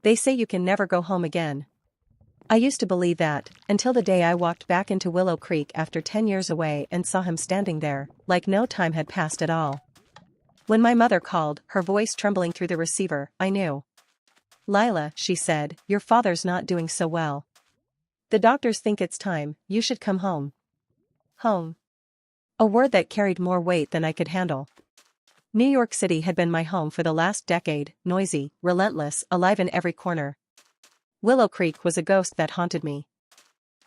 They say you can never go home again. I used to believe that, until the day I walked back into Willow Creek after 10 years away and saw him standing there, like no time had passed at all. When my mother called, her voice trembling through the receiver, I knew. Lila, she said, your father's not doing so well. The doctors think it's time, you should come home. Home. A word that carried more weight than I could handle. New York City had been my home for the last decade, noisy, relentless, alive in every corner. Willow Creek was a ghost that haunted me.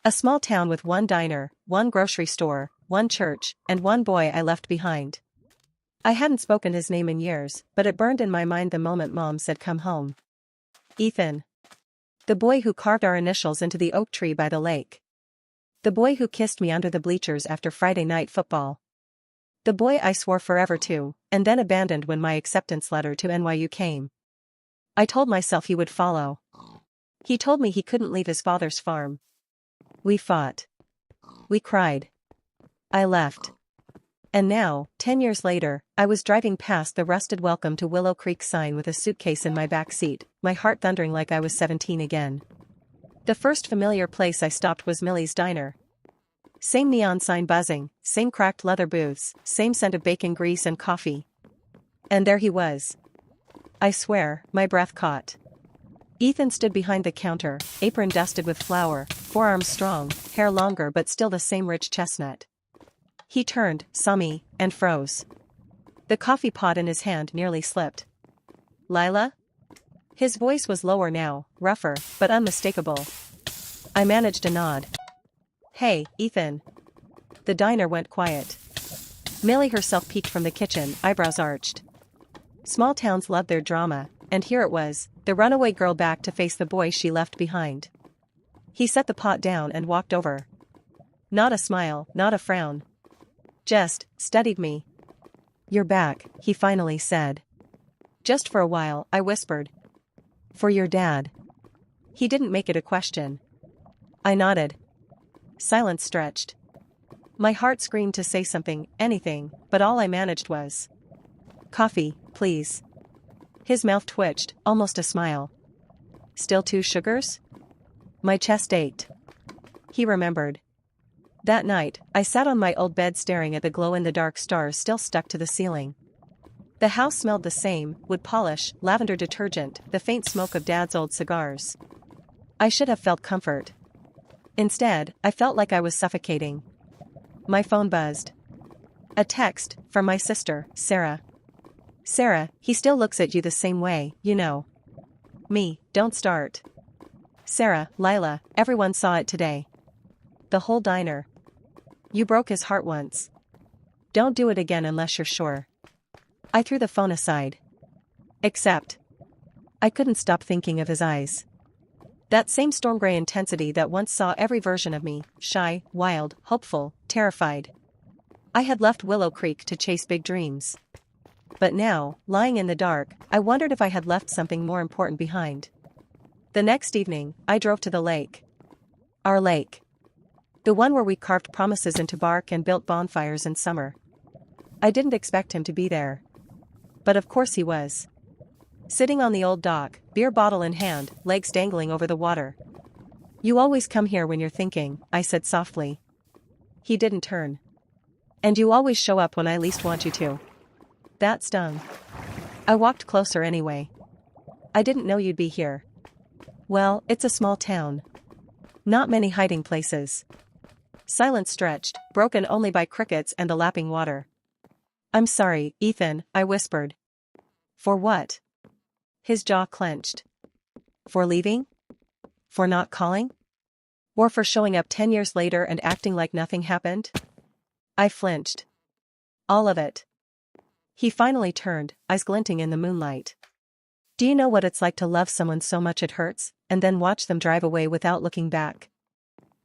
A small town with one diner, one grocery store, one church, and one boy I left behind. I hadn't spoken his name in years, but it burned in my mind the moment Mom said come home. Ethan. The boy who carved our initials into the oak tree by the lake. The boy who kissed me under the bleachers after Friday night football. The boy I swore forever to, and then abandoned when my acceptance letter to NYU came. I told myself he would follow. He told me he couldn't leave his father's farm. We fought. We cried. I left. And now, 10 years later, I was driving past the rusted Welcome to Willow Creek sign with a suitcase in my back seat, my heart thundering like I was 17 again. The first familiar place I stopped was Millie's Diner. Same neon sign buzzing, same cracked leather booths, same scent of bacon grease and coffee. And there he was. I swear, my breath caught. Ethan stood behind the counter, apron dusted with flour, forearms strong, hair longer but still the same rich chestnut. He turned, saw me, and froze. The coffee pot in his hand nearly slipped. Lila? His voice was lower now, rougher, but unmistakable. I managed a nod. Hey, Ethan. The diner went quiet. Millie herself peeked from the kitchen, eyebrows arched. Small towns love their drama, and here it was, the runaway girl back to face the boy she left behind. He set the pot down and walked over. Not a smile, not a frown. Just studied me. You're back, he finally said. Just for a while, I whispered. For your dad. He didn't make it a question. I nodded. Silence stretched. My heart screamed to say something, anything, but all I managed was. Coffee, please. His mouth twitched, almost a smile. Still 2 sugars? My chest ached. He remembered. That night, I sat on my old bed staring at the glow-in-the-dark stars still stuck to the ceiling. The house smelled the same, wood polish, lavender detergent, the faint smoke of Dad's old cigars. I should have felt comfort. Instead, I felt like I was suffocating. My phone buzzed. A text, from my sister, Sarah. Sarah, he still looks at you the same way, you know. Me, don't start. Sarah, Lila, everyone saw it today. The whole diner. You broke his heart once. Don't do it again unless you're sure. I threw the phone aside. Except. I couldn't stop thinking of his eyes. That same storm gray intensity that once saw every version of me, shy, wild, hopeful, terrified. I had left Willow Creek to chase big dreams. But now, lying in the dark, I wondered if I had left something more important behind. The next evening, I drove to the lake. Our lake. The one where we carved promises into bark and built bonfires in summer. I didn't expect him to be there. But of course he was. Sitting on the old dock, beer bottle in hand, legs dangling over the water. You always come here when you're thinking, I said softly. He didn't turn. And you always show up when I least want you to. That stung. I walked closer anyway. I didn't know you'd be here. Well, it's a small town. Not many hiding places. Silence stretched, broken only by crickets and the lapping water. I'm sorry, Ethan, I whispered. For what? His jaw clenched. For leaving? For not calling? Or for showing up 10 years later and acting like nothing happened? I flinched. All of it. He finally turned, eyes glinting in the moonlight. Do you know what it's like to love someone so much it hurts, and then watch them drive away without looking back?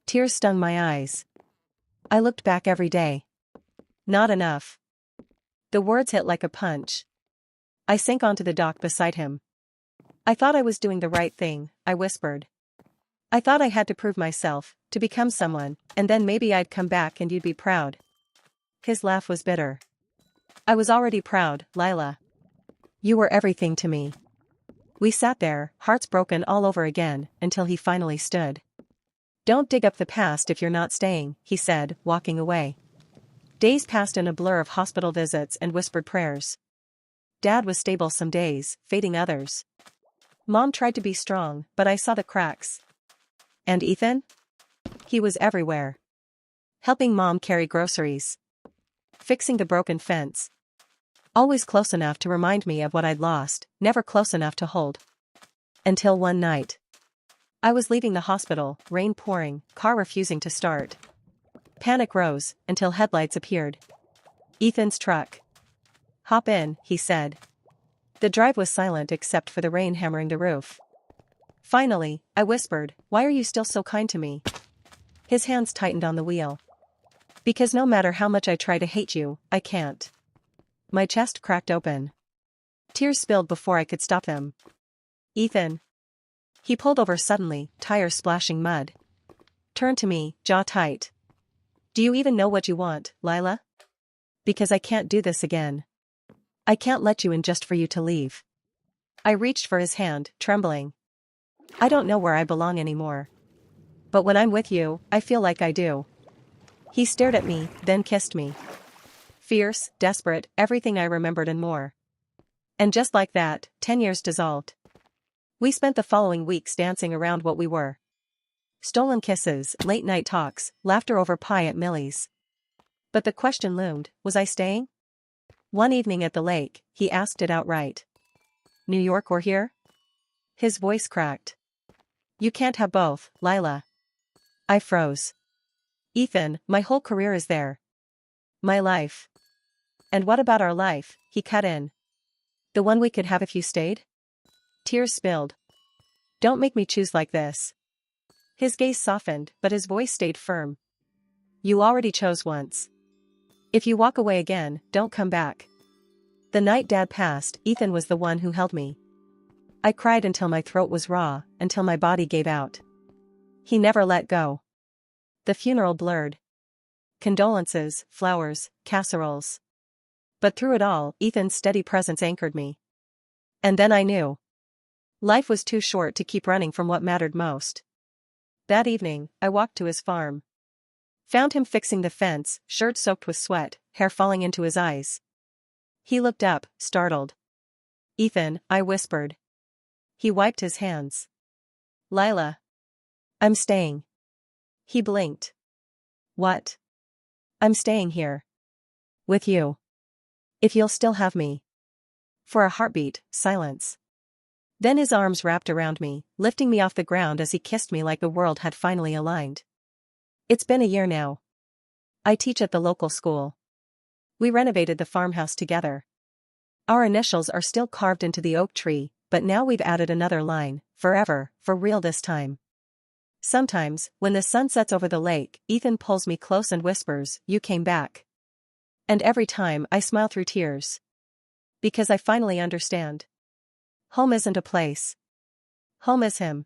Tears stung my eyes. I looked back every day. Not enough. The words hit like a punch. I sank onto the dock beside him. I thought I was doing the right thing, I whispered. I thought I had to prove myself, to become someone, and then maybe I'd come back and you'd be proud. His laugh was bitter. I was already proud, Lila. You were everything to me. We sat there, hearts broken all over again, until he finally stood. "Don't dig up the past if you're not staying," he said, walking away. Days passed in a blur of hospital visits and whispered prayers. Dad was stable some days, fading others. Mom tried to be strong, but I saw the cracks. And Ethan? He was everywhere. Helping Mom carry groceries. Fixing the broken fence. Always close enough to remind me of what I'd lost, never close enough to hold. Until one night. I was leaving the hospital, rain pouring, car refusing to start. Panic rose, until headlights appeared. Ethan's truck. "Hop in," he said. The drive was silent except for the rain hammering the roof. Finally, I whispered, "Why are you still so kind to me?" His hands tightened on the wheel. "Because no matter how much I try to hate you, I can't." My chest cracked open. Tears spilled before I could stop them. "Ethan." He pulled over suddenly, tires splashing mud. Turned to me, jaw tight. "Do you even know what you want, Lila? Because I can't do this again. I can't let you in just for you to leave." I reached for his hand, trembling. "I don't know where I belong anymore. But when I'm with you, I feel like I do." He stared at me, then kissed me. Fierce, desperate, everything I remembered and more. And just like that, 10 years dissolved. We spent the following weeks dancing around what we were. Stolen kisses, late-night talks, laughter over pie at Millie's. But the question loomed, was I staying? One evening at the lake, he asked it outright. "New York or here?" His voice cracked. "You can't have both, Lila." I froze. "Ethan, my whole career is there. My life." "And what about our life?" he cut in. "The one we could have if you stayed?" Tears spilled. "Don't make me choose like this." His gaze softened, but his voice stayed firm. "You already chose once. If you walk away again, don't come back." The night Dad passed, Ethan was the one who held me. I cried until my throat was raw, until my body gave out. He never let go. The funeral blurred. Condolences, flowers, casseroles. But through it all, Ethan's steady presence anchored me. And then I knew. Life was too short to keep running from what mattered most. That evening, I walked to his farm. Found him fixing the fence, shirt soaked with sweat, hair falling into his eyes. He looked up, startled. "Ethan," I whispered. He wiped his hands. "Lila. I'm staying." He blinked. "What?" "I'm staying here. With you. If you'll still have me." For a heartbeat, silence. Then his arms wrapped around me, lifting me off the ground as he kissed me like the world had finally aligned. It's been a year now. I teach at the local school. We renovated the farmhouse together. Our initials are still carved into the oak tree, but now we've added another line, forever, for real this time. Sometimes, when the sun sets over the lake, Ethan pulls me close and whispers, "You came back." And every time I smile through tears. Because I finally understand. Home isn't a place. Home is him.